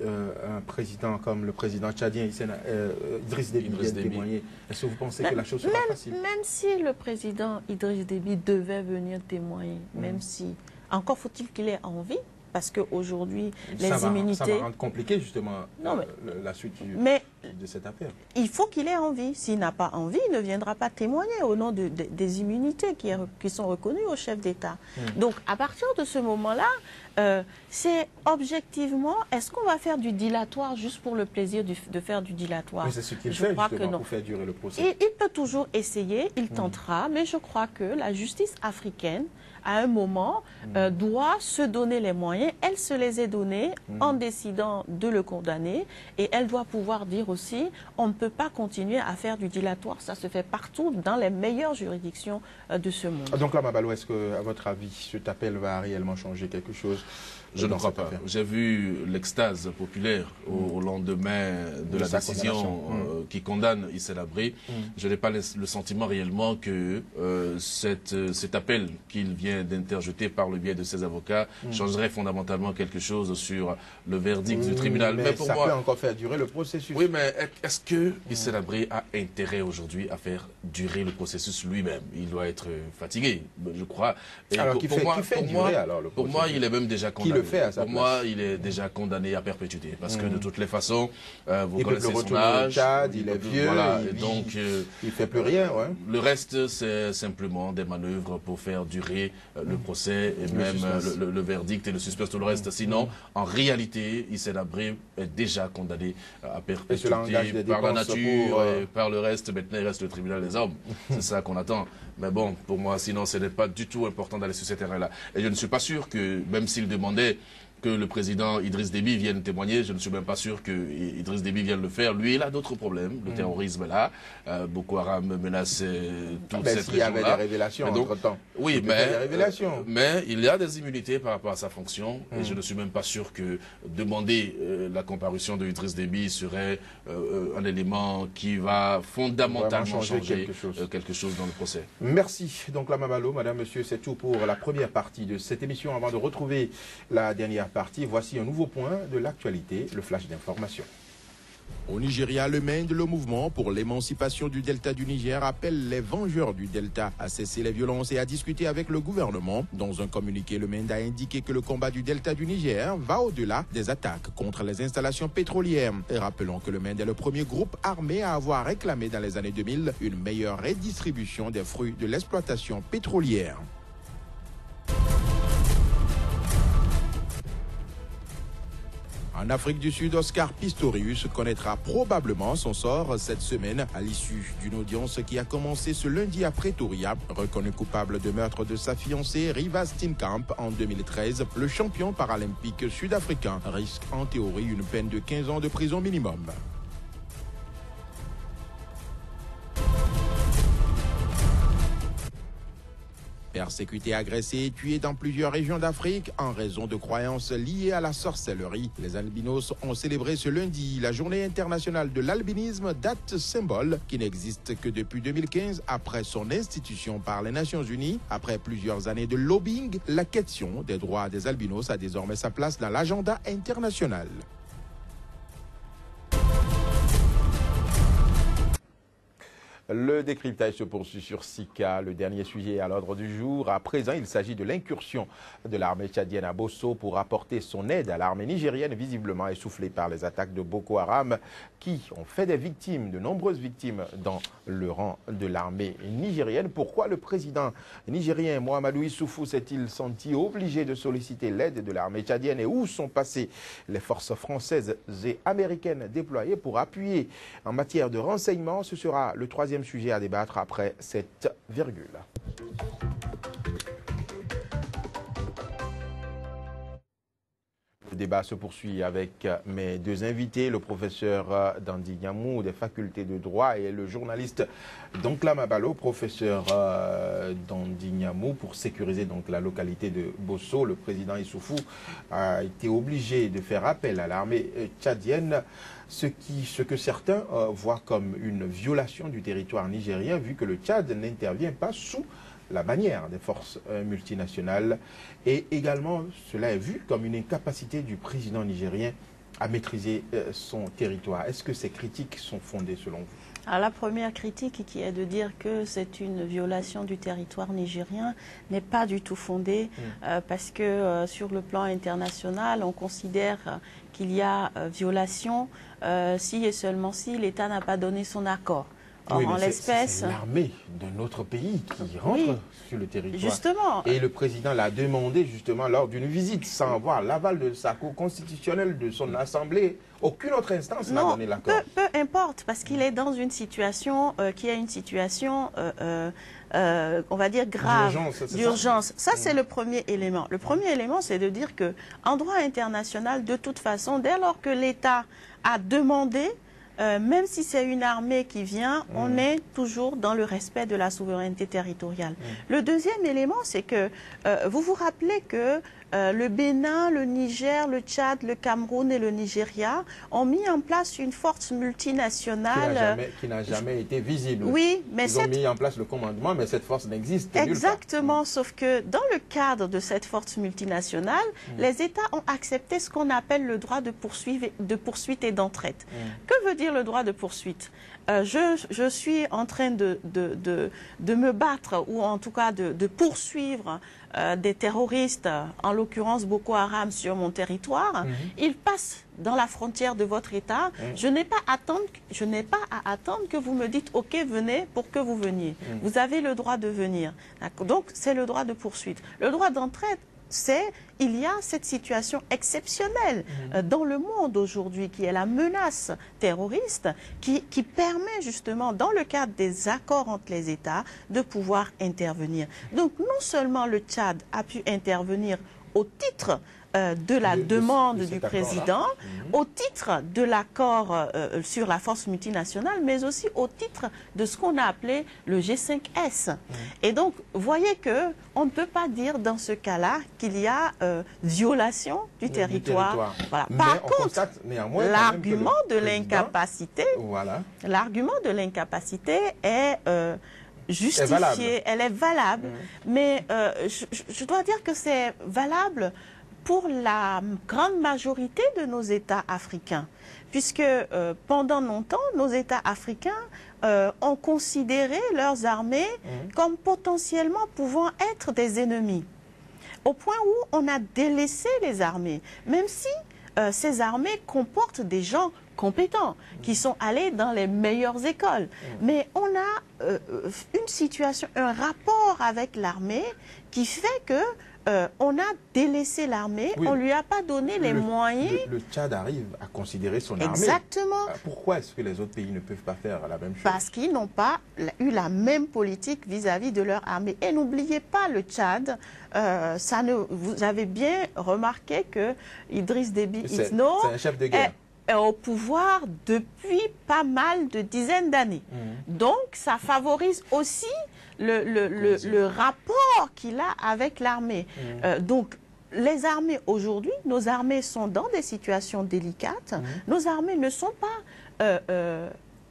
A: un président comme le président tchadien Idriss Déby vienne témoigner. Est-ce que vous pensez que la chose sera facile?
B: Même si le président Idriss Déby devait venir témoigner, même si, encore faut-il qu'il ait envie, parce qu'aujourd'hui, les immunités...
A: Ça va rendre compliqué, justement, la suite de cette affaire.
B: Il faut qu'il ait envie. S'il n'a pas envie, il ne viendra pas témoigner au nom des immunités qui sont reconnues au chef d'État. Donc, à partir de ce moment-là, c'est objectivement, est-ce qu'on va faire du dilatoire juste pour le plaisir de faire du dilatoire?
A: Mais c'est ce qu'il fait, justement, pour faire durer le procès.
B: Il peut toujours essayer, il tentera, mais je crois que la justice africaine, à un moment, doit se donner les moyens. Elle se les est donnés en décidant de le condamner. Et elle doit pouvoir dire aussi, on ne peut pas continuer à faire du dilatoire. Ça se fait partout dans les meilleures juridictions de ce monde.
A: Donc là, Mabalo, est-ce qu'à votre avis, cet appel va réellement changer quelque chose?
C: Je ne crois pas. J'ai vu l'extase populaire au lendemain de la décision qui condamne Hissène Habré. Je n'ai pas le sentiment réellement que cet appel qu'il vient d'interjeter par le biais de ses avocats changerait fondamentalement quelque chose sur le verdict du tribunal.
A: Mais pour ça peut encore faire durer le processus.
C: Oui, mais est-ce que Hissène Habré a intérêt aujourd'hui à faire durer le processus lui-même? Il doit être fatigué, je crois. Et
A: alors,
C: pour moi, il est même déjà condamné.
A: Pour
C: moi, il est déjà condamné à perpétuité. Parce que de toutes les façons, vous connaissez son âge.
A: Il est vieux,
C: voilà,
A: il ne fait plus rien. Ouais.
C: Le reste, c'est simplement des manœuvres pour faire durer le procès et même le verdict et le suspense, tout le reste. Sinon, en réalité, Hissène Habré est déjà condamné à perpétuité par la nature et par le reste. Maintenant, il reste le tribunal des hommes. C'est ça qu'on attend. Mais bon, pour moi, sinon, ce n'est pas du tout important d'aller sur ce terrain-là. Et je ne suis pas sûr que, même s'il demandait que le président Idriss Déby vienne témoigner, je ne suis même pas sûr que Idriss Déby vienne le faire. Lui, il a d'autres problèmes. Le terrorisme est là. Boko Haram menace toute cette région-là.
A: Il y avait des révélations entre-temps.
C: Oui, mais il y a des immunités par rapport à sa fonction. Et je ne suis même pas sûr que demander la comparution de Idriss Déby serait un élément qui va fondamentalement changer quelque chose dans le procès.
A: Merci. Donc, la Mabalo, madame, monsieur, c'est tout pour la première partie de cette émission. Avant de retrouver la dernière partie, voici un nouveau point de l'actualité, le flash d'information. Au Nigeria, le MEND, le mouvement pour l'émancipation du delta du Niger, appelle les vengeurs du delta à cesser les violences et à discuter avec le gouvernement. Dans un communiqué, le MEND a indiqué que le combat du delta du Niger va au-delà des attaques contre les installations pétrolières. Et rappelons que le MEND est le premier groupe armé à avoir réclamé dans les années 2000 une meilleure redistribution des fruits de l'exploitation pétrolière. En Afrique du Sud, Oscar Pistorius connaîtra probablement son sort cette semaine à l'issue d'une audience qui a commencé ce lundi à Pretoria. Reconnu coupable de meurtre de sa fiancée Riva Steenkamp en 2013, le champion paralympique sud-africain risque en théorie une peine de 15 ans de prison minimum. Persécutés, agressés et tués dans plusieurs régions d'Afrique en raison de croyances liées à la sorcellerie. Les albinos ont célébré ce lundi la journée internationale de l'albinisme, date symbole qui n'existe que depuis 2015 après son institution par les Nations Unies. Après plusieurs années de lobbying, la question des droits des albinos a désormais sa place dans l'agenda international. Le décryptage se poursuit sur Sika, le dernier sujet à l'ordre du jour. À présent, il s'agit de l'incursion de l'armée tchadienne à Bosso pour apporter son aide à l'armée nigérienne, visiblement essoufflée par les attaques de Boko Haram, qui ont fait des victimes, de nombreuses victimes dans le rang de l'armée nigérienne. Pourquoi le président nigérien Mahamadou Issoufou s'est-il senti obligé de solliciter l'aide de l'armée tchadienne et où sont passées les forces françaises et américaines déployées pour appuyer en matière de renseignement? Ce sera le troisième sujet à débattre après cette virgule. Le débat se poursuit avec mes deux invités, le professeur Dandy Nyamou des facultés de droit et le journaliste Donkla Mabalo. Professeur Dandy Nyamou, pour sécuriser donc la localité de Bosso, le président Issoufou a été obligé de faire appel à l'armée tchadienne, ce que certains voient comme une violation du territoire nigérien, vu que le Tchad n'intervient pas sous la bannière des forces multinationales. Et également, cela est vu comme une incapacité du président nigérien à maîtriser son territoire. Est-ce que ces critiques sont fondées selon vous?
B: Alors, la première critique, qui est de dire que c'est une violation du territoire nigérien, n'est pas du tout fondée parce que sur le plan international, on considère qu'il y a violation si et seulement si l'État n'a pas donné son accord. Or, oui, en l'espèce,
A: c'est l'armée d'un autre pays qui rentre sur le territoire.
B: Justement.
A: Et le président l'a demandé justement lors d'une visite sans avoir l'aval de sa cour constitutionnelle, de son assemblée. Aucune autre instance n'a donné l'accord.
B: Peu importe, parce qu'il est dans une situation qui est une situation, on va dire, grave, d'urgence. Ça, c'est le premier élément. Le premier élément, c'est de dire que en droit international, de toute façon, dès lors que l'État a demandé, même si c'est une armée qui vient, on est toujours dans le respect de la souveraineté territoriale. Le deuxième élément, c'est que vous vous rappelez que le Bénin, le Niger, le Tchad, le Cameroun et le Nigeria ont mis en place une force multinationale
A: qui n'a jamais été visible.
B: Oui, mais
A: ils ont mis en place le commandement, mais cette force n'existe nulle part.
B: Exactement, sauf que dans le cadre de cette force multinationale, les États ont accepté ce qu'on appelle le droit de poursuite et d'entraide. Que veut dire le droit de poursuite? Je suis en train de me battre, ou en tout cas de poursuivre des terroristes, en l'occurrence Boko Haram, sur mon territoire. Ils passent dans la frontière de votre État. Je n'ai pas à attendre que vous me dites « Ok, venez » pour que vous veniez. Vous avez le droit de venir. Donc, c'est le droit de poursuite. Le droit d'entraide, il y a cette situation exceptionnelle dans le monde aujourd'hui qui est la menace terroriste qui permet justement dans le cadre des accords entre les États de pouvoir intervenir. Donc non seulement le Tchad a pu intervenir au titre de la demande du président, au titre de l'accord sur la force multinationale, mais aussi au titre de ce qu'on a appelé le G5S. Et donc, voyez qu'on ne peut pas dire dans ce cas-là qu'il y a violation du territoire. Voilà. Par contre, l'argument de l'incapacité, est justifiée, elle est valable, mais je dois dire que c'est valable pour la grande majorité de nos États africains, puisque pendant longtemps, nos États africains ont considéré leurs armées comme potentiellement pouvant être des ennemis, au point où on a délaissé les armées, même si ces armées comportent des gens compétents, qui sont allés dans les meilleures écoles. Mais on a une situation, un rapport avec l'armée qui fait que on a délaissé l'armée, on ne lui a pas donné les moyens.
A: Le Tchad arrive à considérer son armée.
B: Exactement.
A: Pourquoi est-ce que les autres pays ne peuvent pas faire la même chose?
B: Parce qu'ils n'ont pas eu la même politique vis-à-vis de leur armée. Et n'oubliez pas le Tchad, vous avez bien remarqué que Idriss Déby Itno
A: c'est un chef de guerre.
B: Est au pouvoir depuis pas mal de dizaines d'années. Donc ça favorise aussi le rapport qu'il a avec l'armée. Donc, les armées aujourd'hui, nos armées sont dans des situations délicates. Nos armées ne sont pas,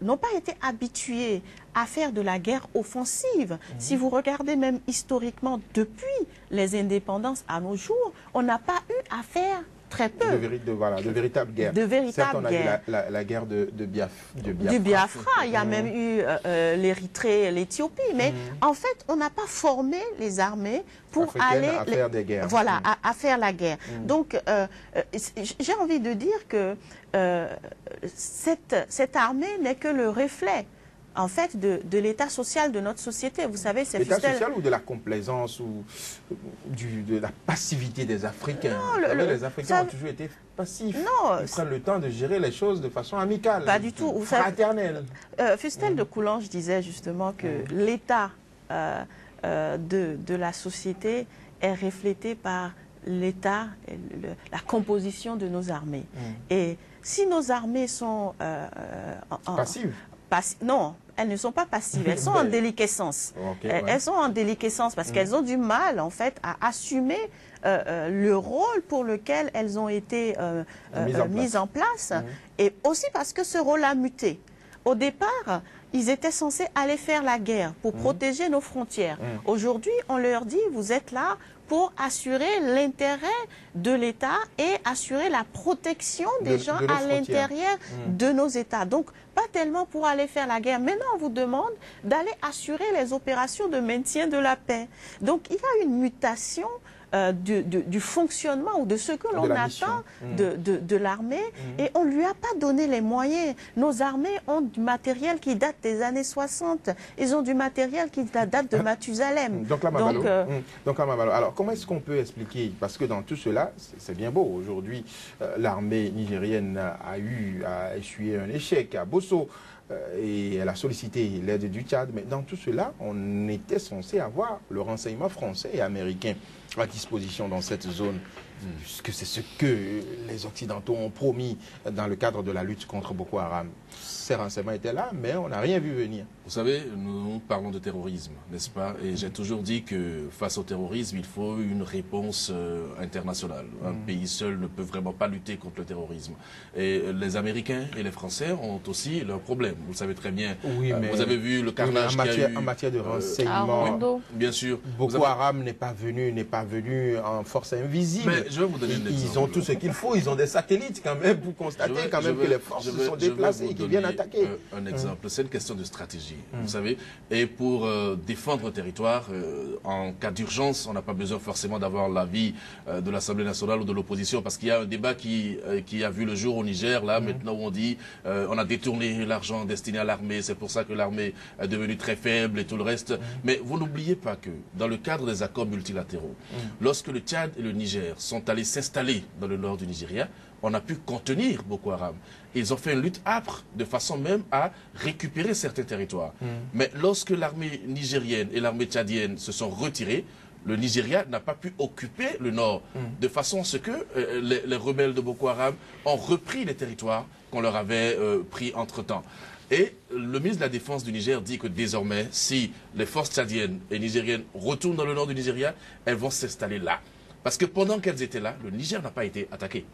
B: n'ont pas été habituées à faire de la guerre offensive. Si vous regardez même historiquement, depuis les indépendances à nos jours, on n'a pas eu à faire très peu.
A: De véritables guerres.
B: De véritables guerres.
A: On a eu la guerre du
B: Biafra. Il y a même eu l'Érythrée, l'Éthiopie. Mais en fait, on n'a pas formé les armées pour aller
A: à faire des guerres.
B: Voilà, à faire la guerre. Donc, j'ai envie de dire que cette armée n'est que le reflet, en fait, de l'état social de notre société. Vous savez, c'est
A: l'état social ou de la complaisance ou de la passivité des Africains? Non, les Africains ont toujours été passifs.
B: Non,
A: ils prennent le temps de gérer les choses de façon amicale.
B: Pas du tout.
A: Fraternelle.
B: Fustel de Coulanges disait justement que l'état de la société est reflété par l'état, la composition de nos armées. Et si nos armées sont
A: passives?
B: Non, elles ne sont pas passives, elles sont en déliquescence. Elles sont en déliquescence parce qu'elles ont du mal, en fait, à assumer le rôle pour lequel elles ont été mises en place. Et aussi parce que ce rôle a muté. Au départ, ils étaient censés aller faire la guerre pour protéger nos frontières. Aujourd'hui, on leur dit, vous êtes là pour assurer l'intérêt de l'État et assurer la protection des gens à l'intérieur de nos États. Donc, pas tellement pour aller faire la guerre. Maintenant, on vous demande d'aller assurer les opérations de maintien de la paix. Donc, il y a une mutation du fonctionnement ou de ce que l'on attend de l'armée et on ne lui a pas donné les moyens. Nos armées ont du matériel qui date des années 60. Ils ont du matériel qui date de Mathusalem.
A: Donc, alors, comment est-ce qu'on peut expliquer? Parce que dans tout cela, c'est bien beau. Aujourd'hui, l'armée nigérienne a essuyé un échec à Bosso. Et elle a sollicité l'aide du Tchad. Mais dans tout cela, on était censé avoir le renseignement français et américain à disposition dans cette zone, puisque c'est ce que les Occidentaux ont promis dans le cadre de la lutte contre Boko Haram. Ces renseignements étaient là, mais on n'a rien vu venir.
C: Vous savez, nous parlons de terrorisme, n'est-ce pas? Et j'ai toujours dit que face au terrorisme, il faut une réponse internationale. Un pays seul ne peut vraiment pas lutter contre le terrorisme. Et les Américains et les Français ont aussi leurs problèmes. Vous le savez très bien.
A: Oui, mais
C: vous avez vu le carnage qu'il y a eu.
A: En matière de renseignement,
C: bien sûr.
A: Boko Haram n'est pas venu en force invisible.
C: Mais je vais vous donner un exemple.
A: Ils ont tout ce qu'il faut. Ils ont des satellites quand même pour constater que les forces se sont déplacées et qu'ils viennent attaquer.
C: Un exemple, c'est une question de stratégie. Vous savez, et pour défendre un territoire, en cas d'urgence, on n'a pas besoin forcément d'avoir l'avis de l'Assemblée nationale ou de l'opposition, parce qu'il y a un débat qui a vu le jour au Niger, là, maintenant, où on dit on a détourné l'argent destiné à l'armée, c'est pour ça que l'armée est devenue très faible et tout le reste. Mais vous n'oubliez pas que, dans le cadre des accords multilatéraux, lorsque le Tchad et le Niger sont allés s'installer dans le nord du Nigeria, on a pu contenir Boko Haram. Ils ont fait une lutte âpre, de façon même à récupérer certains territoires. Mais lorsque l'armée nigérienne et l'armée tchadienne se sont retirées, le Nigeria n'a pas pu occuper le nord, de façon à ce que les rebelles de Boko Haram ont repris les territoires qu'on leur avait pris entre-temps. Et le ministre de la Défense du Niger dit que désormais, si les forces tchadiennes et nigériennes retournent dans le nord du Nigeria, elles vont s'installer là. Parce que pendant qu'elles étaient là, le Niger n'a pas été attaqué.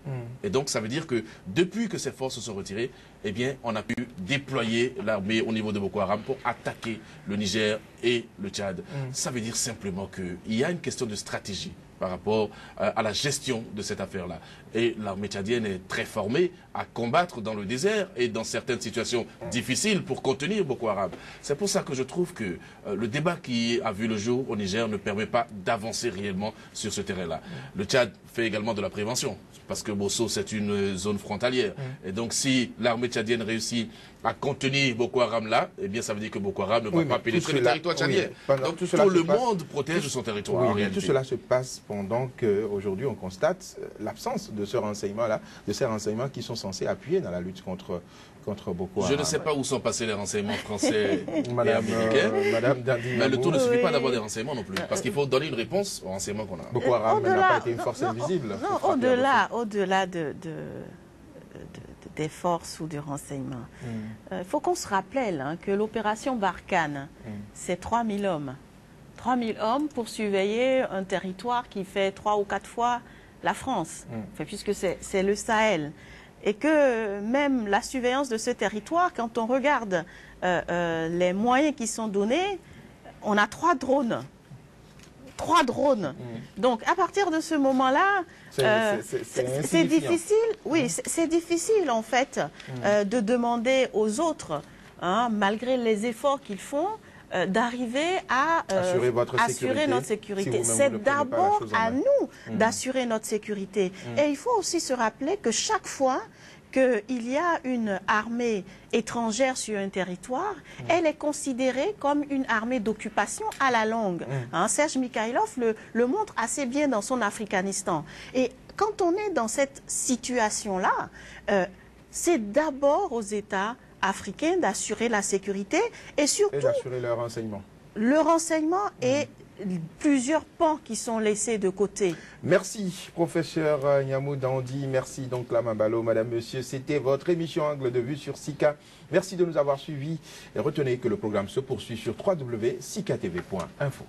C: Et donc, ça veut dire que depuis que ces forces se sont retirées, eh bien, on a pu déployer l'armée au niveau de Boko Haram pour attaquer le Niger et le Tchad. Ça veut dire simplement qu'il y a une question de stratégie par rapport à la gestion de cette affaire-là. Et l'armée tchadienne est très formée à combattre dans le désert et dans certaines situations difficiles pour contenir Boko Haram. C'est pour ça que je trouve que le débat qui a vu le jour au Niger ne permet pas d'avancer réellement sur ce terrain-là. Le Tchad fait également de la prévention, parce que Bosso, c'est une zone frontalière. Et donc, si l'armée tchadienne réussit à contenir Boko Haram là, eh bien, ça veut dire que Boko Haram ne va pas pénétrer le territoire tchadien. Donc, tout le monde protège son territoire.
A: Oui, tout cela se passe pendant qu'aujourd'hui, on constate l'absence de ce renseignement-là, de ces renseignements qui sont censés appuyer dans la lutte contre Boko Haram.
C: Je ne sais pas où sont passés les renseignements français et américains. Mais le tout ne suffit pas d'avoir des renseignements non plus. Parce qu'il faut donner une réponse aux renseignements qu'on a.
A: Boko Haram n'a pas été une force invisible.
B: Non, au-delà des forces ou du renseignement. Il faut qu'on se rappelle que l'opération Barkhane, c'est 3000 hommes. 3000 hommes pour surveiller un territoire qui fait 3 ou 4 fois la France, puisque c'est le Sahel. Et que même la surveillance de ce territoire, quand on regarde les moyens qui sont donnés, on a 3 drones. 3 drones. Donc, à partir de ce moment-là, c'est difficile. Oui, c'est difficile, en fait, de demander aux autres, malgré les efforts qu'ils font, d'arriver à assurer notre sécurité. C'est d'abord à nous d'assurer notre sécurité. Et il faut aussi se rappeler que chaque fois qu'il y a une armée étrangère sur un territoire, elle est considérée comme une armée d'occupation à la longue. Serge Mikhaïlov le montre assez bien dans son Africanistan. Et quand on est dans cette situation-là, c'est d'abord aux États africains d'assurer la sécurité et surtout
A: d'assurer le renseignement.
B: Le renseignement et plusieurs pans qui sont laissés de côté.
A: Merci, professeur Nyamou Dandi. Merci donc Lama Balo, madame, monsieur. C'était votre émission Angle de vue sur Sika. Merci de nous avoir suivis. Et retenez que le programme se poursuit sur www.sikatv.info.